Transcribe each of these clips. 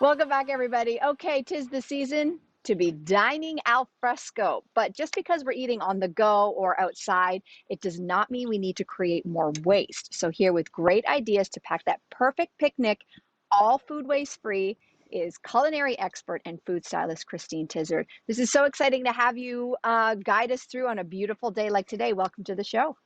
Welcome back, everybody. Okay, 'tis the season to be dining al fresco. But just because we're eating on the go or outside, it does not mean we need to create more waste. So, here with great ideas to pack that perfect picnic, all food waste free, is culinary expert and food stylist Christine Tizzard. This is so exciting to have you guide us through on a beautiful day like today. Welcome to the show.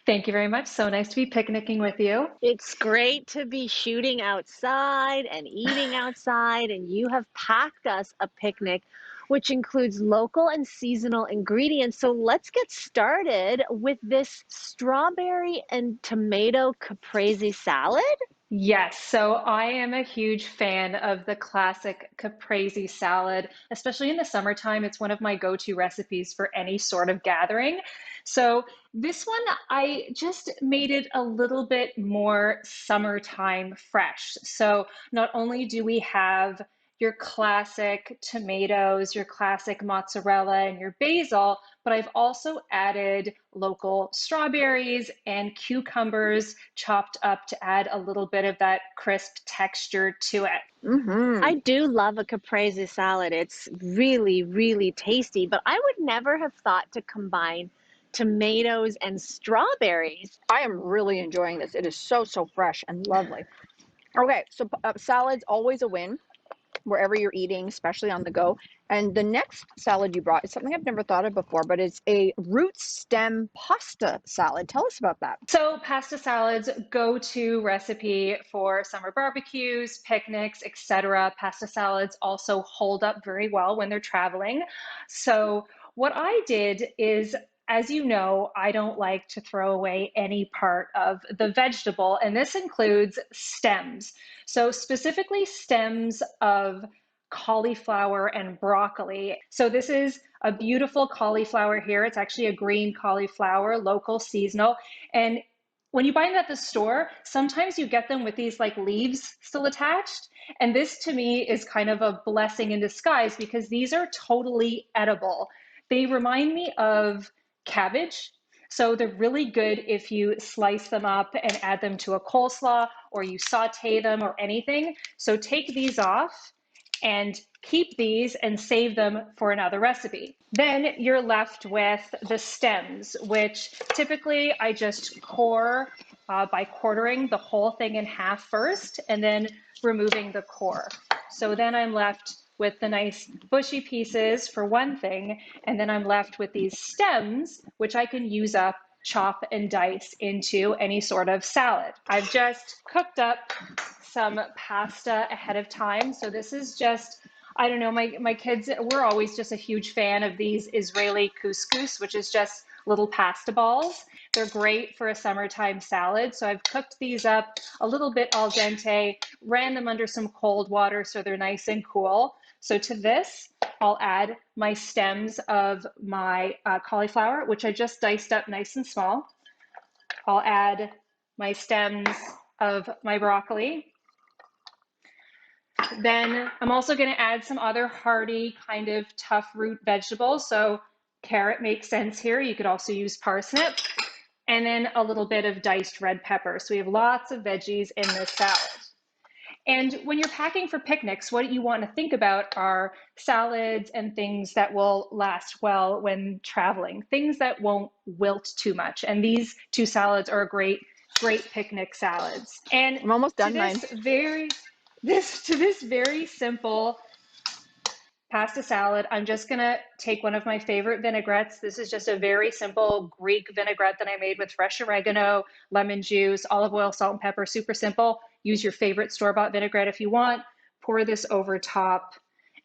Thank you very much. So nice to be picnicking with you. It's great to be shooting outside and eating outside, and you have packed us a picnic which includes local and seasonal ingredients. So let's get started with this strawberry and tomato caprese salad. Yes, so I am a huge fan of the classic caprese salad, especially in the summertime. It's one of my go-to recipes for any sort of gathering. So this one, I just made it a little bit more summertime fresh. So not only do we have your classic tomatoes, your classic mozzarella, and your basil, but I've also added local strawberries and cucumbers chopped up to add a little bit of that crisp texture to it. Mm-hmm. I do love a caprese salad. It's really, really tasty, but I would never have thought to combine tomatoes and strawberries. I am really enjoying this. It is so fresh and lovely. Okay, so salad's always a win wherever you're eating, especially on the go. And the next salad you brought is something I've never thought of before, but it's a root stem pasta salad. Tell us about that. So pasta salads, go-to recipe for summer barbecues, picnics, etc. Pasta salads also hold up very well when they're traveling. So what I did is, as you know, I don't like to throw away any part of the vegetable, and this includes stems. So specifically stems of cauliflower and broccoli. So this is a beautiful cauliflower here. It's actually a green cauliflower, local, seasonal. And when you buy them at the store, sometimes you get them with these like leaves still attached. And this to me is kind of a blessing in disguise because these are totally edible. They remind me of cabbage. So they're really good if you slice them up and add them to a coleslaw or you saute them or anything. So take these off and keep these and save them for another recipe. Then you're left with the stems, which typically I just core by quartering the whole thing in half first and then removing the core. So then I'm left with the nice bushy pieces for one thing, and then I'm left with these stems, which I can use up, chop and dice into any sort of salad. I've just cooked up some pasta ahead of time. So this is just, I don't know, my kids, we're always just a huge fan of these Israeli couscous, which is just little pasta balls. They're great for a summertime salad. So I've cooked these up a little bit al dente, ran them under some cold water so they're nice and cool. So to this, I'll add my stems of my cauliflower, which I just diced up nice and small. I'll add my stems of my broccoli. Then I'm also going to add some other hearty kind of tough root vegetables. So carrot makes sense here. You could also use parsnip. And then a little bit of diced red pepper. So we have lots of veggies in this salad. And when you're packing for picnics, what you want to think about are salads and things that will last well when traveling, things that won't wilt too much. And these two salads are great picnic salads. And I'm almost done to mine. this very simple pasta salad, I'm just gonna take one of my favorite vinaigrettes. This is just a very simple Greek vinaigrette that I made with fresh oregano, lemon juice, olive oil, salt, and pepper. Super simple. Use your favorite store-bought vinaigrette if you want. Pour this over top,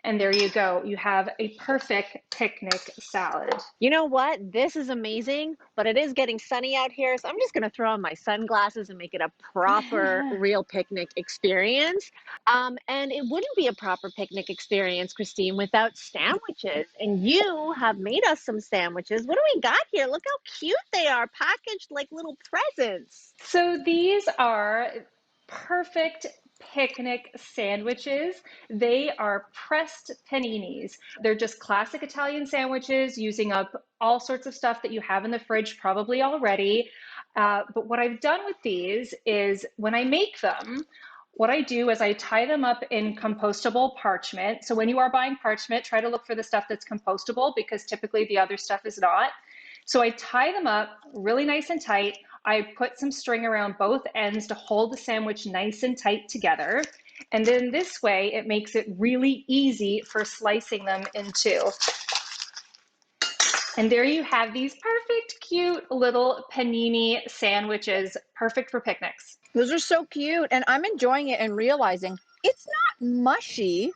and there you go. You have a perfect picnic salad. You know what? This is amazing, but it is getting sunny out here, so I'm just going to throw on my sunglasses and make it a proper, real picnic experience. And it wouldn't be a proper picnic experience, Christine, without sandwiches. And you have made us some sandwiches. What do we got here? Look how cute they are, packaged like little presents. So these are perfect picnic sandwiches. They are pressed paninis. They're just classic Italian sandwiches using up all sorts of stuff that you have in the fridge probably already. But what I've done with these is when I make them, What I do is I tie them up in compostable parchment. So when you are buying parchment, try to look for the stuff that's compostable because typically the other stuff is not. So I tie them up really nice and tight. I put some string around both ends to hold the sandwich nice and tight together. And then this way, it makes it really easy for slicing them in two. And there you have these perfect, cute little panini sandwiches, perfect for picnics. Those are so cute, and I'm enjoying it and realizing it's not mushy.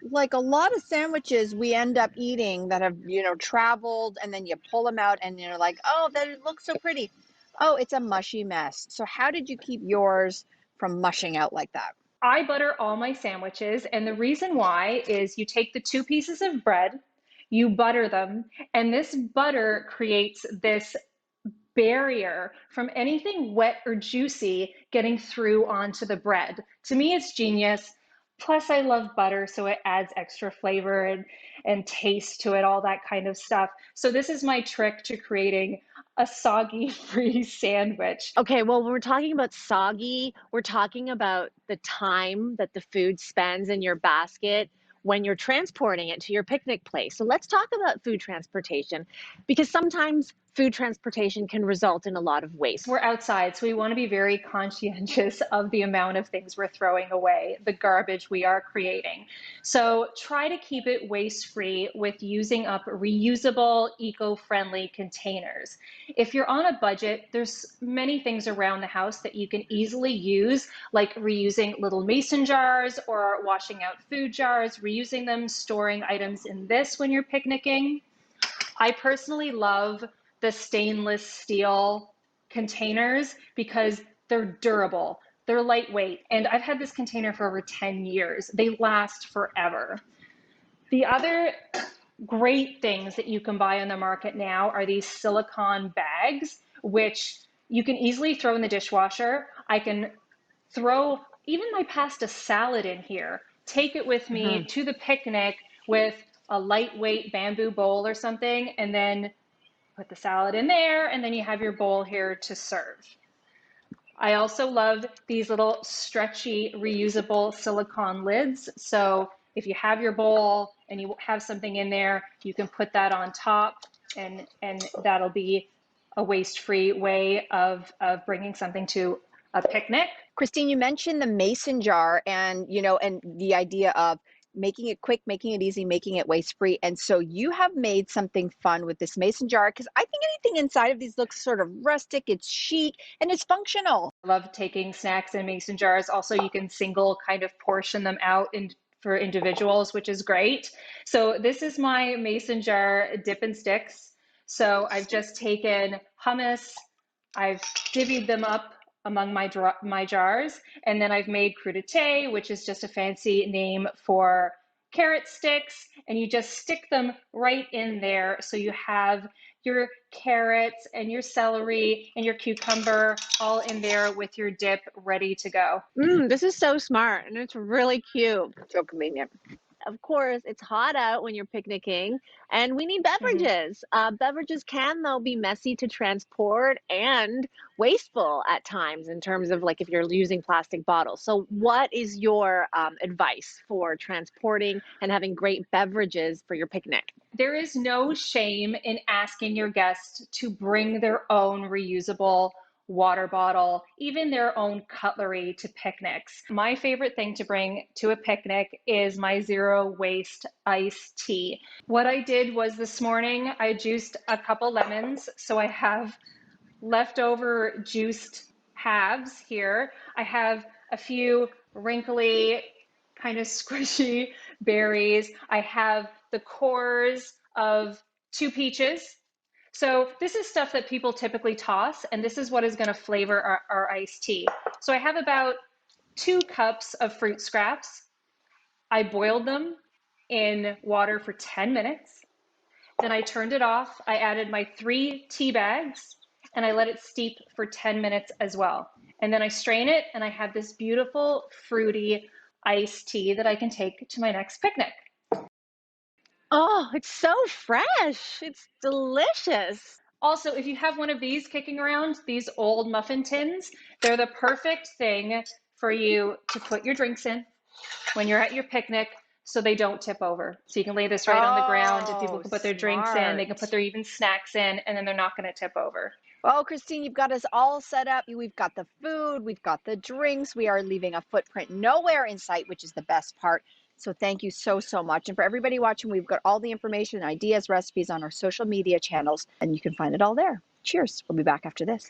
Like a lot of sandwiches we end up eating that have, traveled, and then you pull them out and you're like, oh, that looks so pretty. Oh, it's a mushy mess. So how did you keep yours from mushing out like that? I butter all my sandwiches, and the reason why is you take the 2 pieces of bread, you butter them, and this butter creates this barrier from anything wet or juicy getting through onto the bread. To me, it's genius. Plus, I love butter, so it adds extra flavor and taste to it, all that kind of stuff. So this is my trick to creating a soggy-free sandwich. Okay, well, when we're talking about soggy, we're talking about the time that the food spends in your basket when you're transporting it to your picnic place. So let's talk about food transportation because sometimes food transportation can result in a lot of waste. We're outside, so we want to be very conscientious of the amount of things we're throwing away, the garbage we are creating. So try to keep it waste-free with using up reusable, eco-friendly containers. If you're on a budget, there's many things around the house that you can easily use, like reusing little mason jars or washing out food jars, reusing them, storing items in this when you're picnicking. I personally love the stainless steel containers because they're durable, they're lightweight, and I've had this container for over 10 years. They last forever. The other great things that you can buy on the market now are these silicone bags, which you can easily throw in the dishwasher. I can throw even my pasta salad in here, take it with me to the picnic with a lightweight bamboo bowl or something, and then put the salad in there, and then you have your bowl here to serve. I also love these little stretchy, reusable silicone lids. So if you have your bowl and you have something in there, you can put that on top, and that'll be a waste-free way of bringing something to a picnic. Christine, you mentioned the mason jar and, and the idea of making it quick, making it easy, making it waste-free. And so you have made something fun with this mason jar because I think anything inside of these looks sort of rustic, it's chic, and it's functional. I love taking snacks in mason jars. Also, you can single kind of portion them out for individuals, which is great. So this is my mason jar dip and sticks. So I've just taken hummus, I've divvied them up among my jars, and then I've made crudité, which is just a fancy name for carrot sticks, and you just stick them right in there. So you have your carrots and your celery and your cucumber all in there with your dip ready to go. This is so smart and it's really cute. So convenient. Of course, it's hot out when you're picnicking and we need beverages. Beverages can, though, be messy to transport and wasteful at times in terms of like if you're using plastic bottles. So what is your advice for transporting and having great beverages for your picnic? There is no shame in asking your guests to bring their own reusable water bottle, even their own cutlery to picnics. My favorite thing to bring to a picnic is my zero waste iced tea. What I did was this morning, I juiced a couple lemons. So I have leftover juiced halves here. I have a few wrinkly, kind of squishy berries. I have the cores of 2 peaches. So this is stuff that people typically toss, and this is what is going to flavor our iced tea. So I have about 2 cups of fruit scraps. I boiled them in water for 10 minutes. Then I turned it off. I added my 3 tea bags, and I let it steep for 10 minutes as well. And then I strain it, and I have this beautiful fruity iced tea that I can take to my next picnic. Oh, it's so fresh. It's delicious. Also, if you have one of these kicking around, these old muffin tins, they're the perfect thing for you to put your drinks in when you're at your picnic so they don't tip over. So you can lay this right on the ground and people Oh, can put their drinks in, they can put smart. their even snacks in, and then they're not going to tip over. Well, Christine, you've got us all set up. We've got the food, we've got the drinks. We are leaving a footprint nowhere in sight, which is the best part. So thank you so, so much. And for everybody watching, we've got all the information, ideas, recipes on our social media channels, and you can find it all there. Cheers. We'll be back after this.